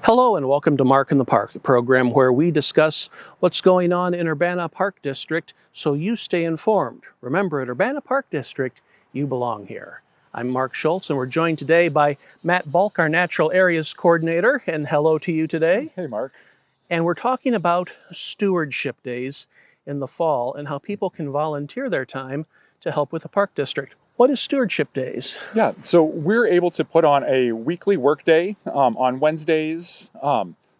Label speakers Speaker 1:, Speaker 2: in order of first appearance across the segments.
Speaker 1: Hello and welcome to Mark in the Park, the program where we discuss what's going on in Urbana Park District so you stay informed. Remember, at Urbana Park District, you belong here. I'm Mark Schultz and we're joined today by Matt Balk, our Natural Areas Coordinator, and hello to you today.
Speaker 2: Hey, Mark.
Speaker 1: And we're talking about Stewardship Days in the fall and how people can volunteer their time to help with the Park District. What is Stewardship Days?
Speaker 2: Yeah, so we're able to put on a weekly work day on Wednesdays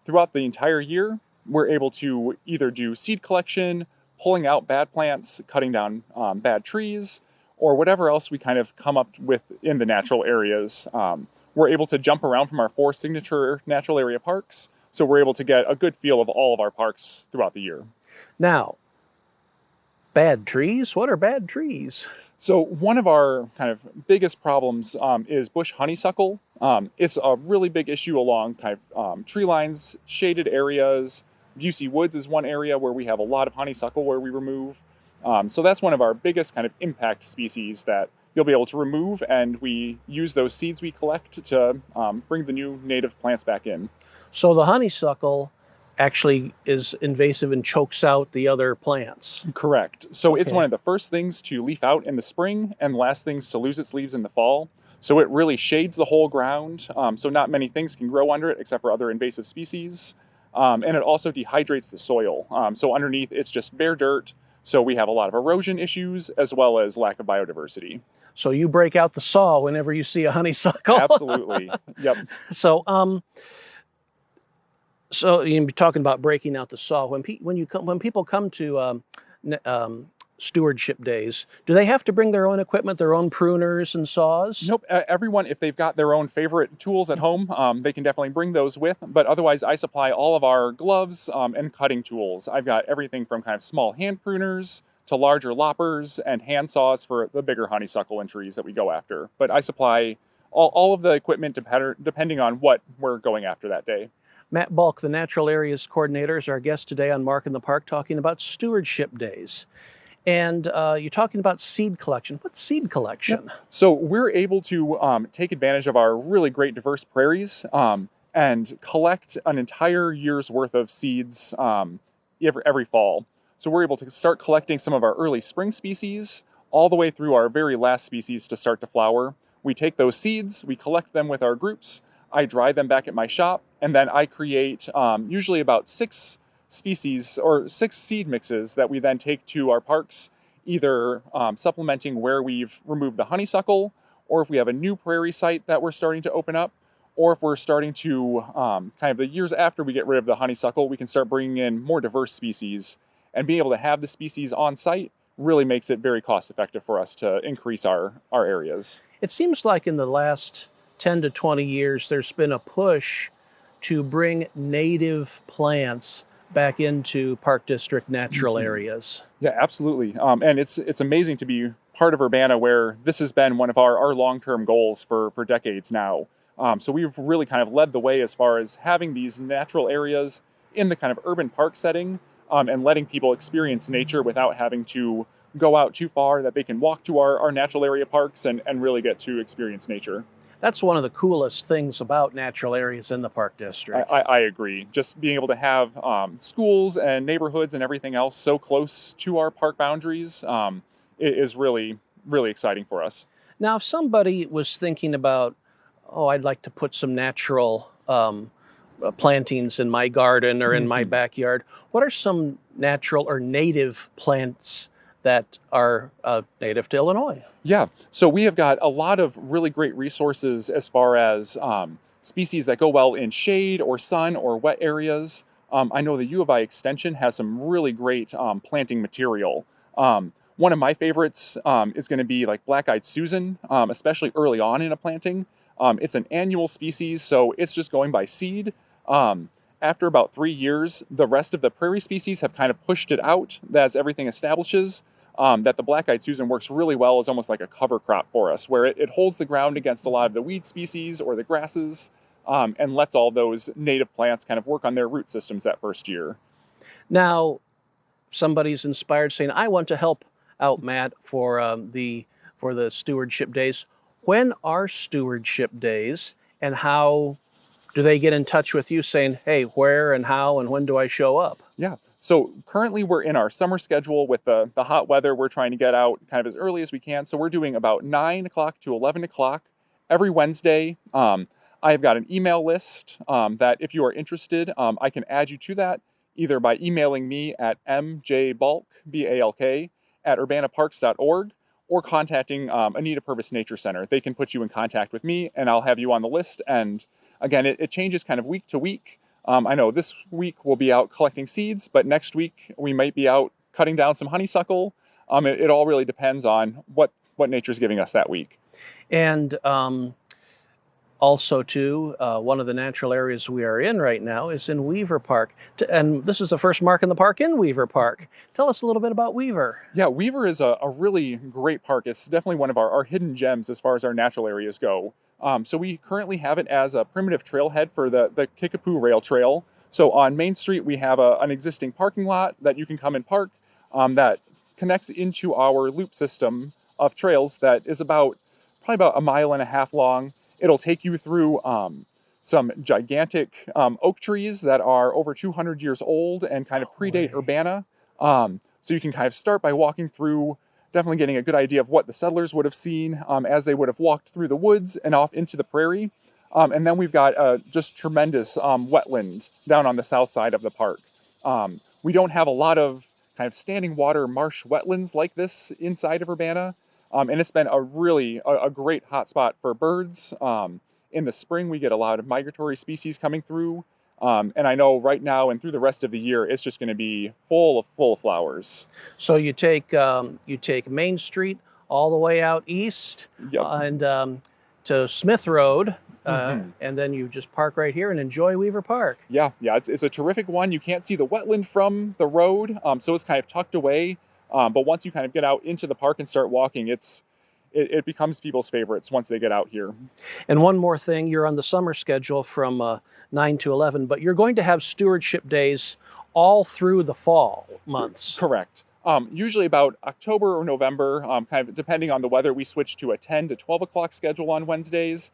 Speaker 2: throughout the entire year. We're able to either do seed collection, pulling out bad plants, cutting down bad trees, or whatever else we kind of come up with in the natural areas. We're able to jump around from our 4 signature natural area parks, so we're able to get a good feel of all of our parks throughout the year.
Speaker 1: Now, bad trees? What are bad trees?
Speaker 2: So one of our kind of biggest problems is bush honeysuckle. It's a really big issue along kind of tree lines, shaded areas. Busey Woods is one area where we have a lot of honeysuckle where we remove. So that's one of our biggest kind of impact species that you'll be able to remove, and we use those seeds we collect to bring the new native plants back in.
Speaker 1: So the honeysuckle actually is invasive and chokes out the other plants.
Speaker 2: Correct. So It's
Speaker 1: Okay.
Speaker 2: one of the first things to leaf out in the spring and the last things to lose its leaves in the fall. So it really shades the whole ground. So not many things can grow under it except for other invasive species. And it also dehydrates the soil. So underneath it's just bare dirt. So we have a lot of erosion issues as well as lack of biodiversity.
Speaker 1: So you break out the saw whenever you see a honeysuckle.
Speaker 2: Absolutely. Yep.
Speaker 1: So you'll be talking about breaking out the saw. When people come to Stewardship Days, do they have to bring their own equipment, their own pruners and saws?
Speaker 2: Nope. Everyone, if they've got their own favorite tools at home, they can definitely bring those with. But otherwise, I supply all of our gloves and cutting tools. I've got everything from kind of small hand pruners to larger loppers and hand saws for the bigger honeysuckle and trees that we go after. But I supply all of the equipment depending on what we're going after that day.
Speaker 1: Matt Balk, the Natural Areas Coordinator, is our guest today on Mark in the Park, talking about Stewardship Days. And you're talking about seed collection. What's seed collection?
Speaker 2: Yep. So we're able to take advantage of our really great diverse prairies and collect an entire year's worth of seeds every fall. So we're able to start collecting some of our early spring species all the way through our very last species to start to flower. We take those seeds, we collect them with our groups, I dry them back at my shop, and then I create usually about 6 species or 6 seed mixes that we then take to our parks, either supplementing where we've removed the honeysuckle, or if we have a new prairie site that we're starting to open up, or if we're starting to kind of the years after we get rid of the honeysuckle, we can start bringing in more diverse species. And being able to have the species on site really makes it very cost effective for us to increase our areas.
Speaker 1: It seems like in the last 10 to 20 years, there's been a push to bring native plants back into Park District natural areas.
Speaker 2: Yeah, absolutely. And it's amazing to be part of Urbana, where this has been one of our long-term goals for decades now. So we've really kind of led the way as far as having these natural areas in the kind of urban park setting and letting people experience nature without having to go out too far, that they can walk to our natural area parks and really get to experience nature.
Speaker 1: That's one of the coolest things about natural areas in the Park District.
Speaker 2: I agree. Just being able to have schools and neighborhoods and everything else so close to our park boundaries is really, really exciting for us.
Speaker 1: Now, if somebody was thinking about, I'd like to put some natural plantings in my garden or in my backyard, what are some natural or native plants that are native to Illinois?
Speaker 2: Yeah, so we have got a lot of really great resources as far as species that go well in shade or sun or wet areas. I know the U of I Extension has some really great planting material. One of my favorites is going to be like Black-Eyed Susan, especially early on in a planting. It's an annual species, so it's just going by seed. After about 3 years, the rest of the prairie species have kind of pushed it out as everything establishes. That the Black-Eyed Susan works really well as almost like a cover crop for us, where it holds the ground against a lot of the weed species or the grasses and lets all those native plants kind of work on their root systems that first year.
Speaker 1: Now, somebody's inspired saying, I want to help out Matt for the Stewardship Days. When are Stewardship Days and how Do they get in touch with you saying, hey, where and how and when do I show up?
Speaker 2: Yeah. So currently we're in our summer schedule with the hot weather. We're trying to get out kind of as early as we can. So we're doing about 9 o'clock to 11 o'clock every Wednesday. I've got an email list that if you are interested, I can add you to that either by emailing me at mjbalk, B-A-L-K, at urbanaparks.org, or contacting Anita Purvis Nature Center. They can put you in contact with me and I'll have you on the list. And again, it changes kind of week to week. I know this week we'll be out collecting seeds, but next week we might be out cutting down some honeysuckle. It all really depends on what nature's giving us that week.
Speaker 1: And also, too, one of the natural areas we are in right now is in Weaver Park. And this is the first Mark in the Park in Weaver Park. Tell us a little bit about Weaver.
Speaker 2: Yeah, Weaver is a really great park. It's definitely one of our hidden gems as far as our natural areas go. So we currently have it as a primitive trailhead for the Kickapoo Rail Trail. So on Main Street, we have an existing parking lot that you can come and park that connects into our loop system of trails that is probably about 1.5 miles long. It'll take you through some gigantic oak trees that are over 200 years old and kind of predate Urbana. So you can kind of start by walking through, definitely getting a good idea of what the settlers would have seen as they would have walked through the woods and off into the prairie. And then we've got just tremendous wetland down on the south side of the park. We don't have a lot of kind of standing water marsh wetlands like this inside of Urbana. And it's been a great hotspot for birds. In the spring, we get a lot of migratory species coming through. And I know right now and through the rest of the year, it's just going to be full of flowers.
Speaker 1: So you take Main Street all the way out east,
Speaker 2: Yep.
Speaker 1: And to Smith Road, and then you just park right here and enjoy Weaver Park.
Speaker 2: Yeah, it's a terrific one. You can't see the wetland from the road, so it's kind of tucked away. But once you kind of get out into the park and start walking, it becomes people's favorites once they get out here.
Speaker 1: And one more thing, you're on the summer schedule from 9 to 11, but you're going to have stewardship days all through the fall months.
Speaker 2: Correct. Usually about October or November, kind of depending on the weather, we switch to a 10 to 12 o'clock schedule on Wednesdays.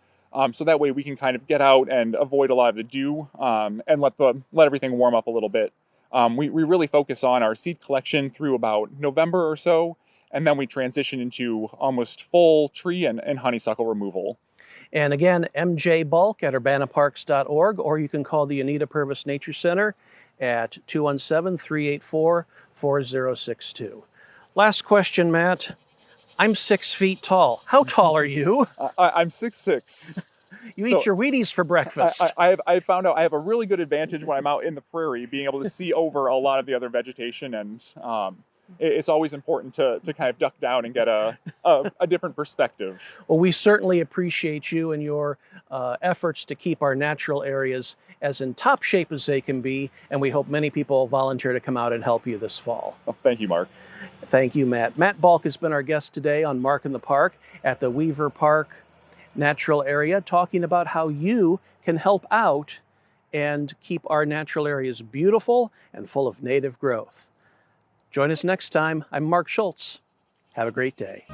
Speaker 2: So that way we can kind of get out and avoid a lot of the dew and let everything warm up a little bit. We really focus on our seed collection through about November or so, and then we transition into almost full tree and honeysuckle removal.
Speaker 1: And again, MJ Balk at urbanaparks.org, or you can call the Anita Purvis Nature Center at 217-384-4062. Last question, Matt. I'm 6 feet tall. How tall are you?
Speaker 2: I'm 6'6".
Speaker 1: You eat your Wheaties for breakfast.
Speaker 2: I found out I have a really good advantage when I'm out in the prairie, being able to see over a lot of the other vegetation, and it's always important to kind of duck down and get a different perspective.
Speaker 1: Well, we certainly appreciate you and your efforts to keep our natural areas as in top shape as they can be, and we hope many people volunteer to come out and help you this fall.
Speaker 2: Well, thank you, Mark.
Speaker 1: Thank you, Matt. Matt Balk has been our guest today on Mark in the Park at the Weaver Park Natural Area, talking about how you can help out and keep our natural areas beautiful and full of native growth. Join us next time. I'm Mark Schultz. Have a great day.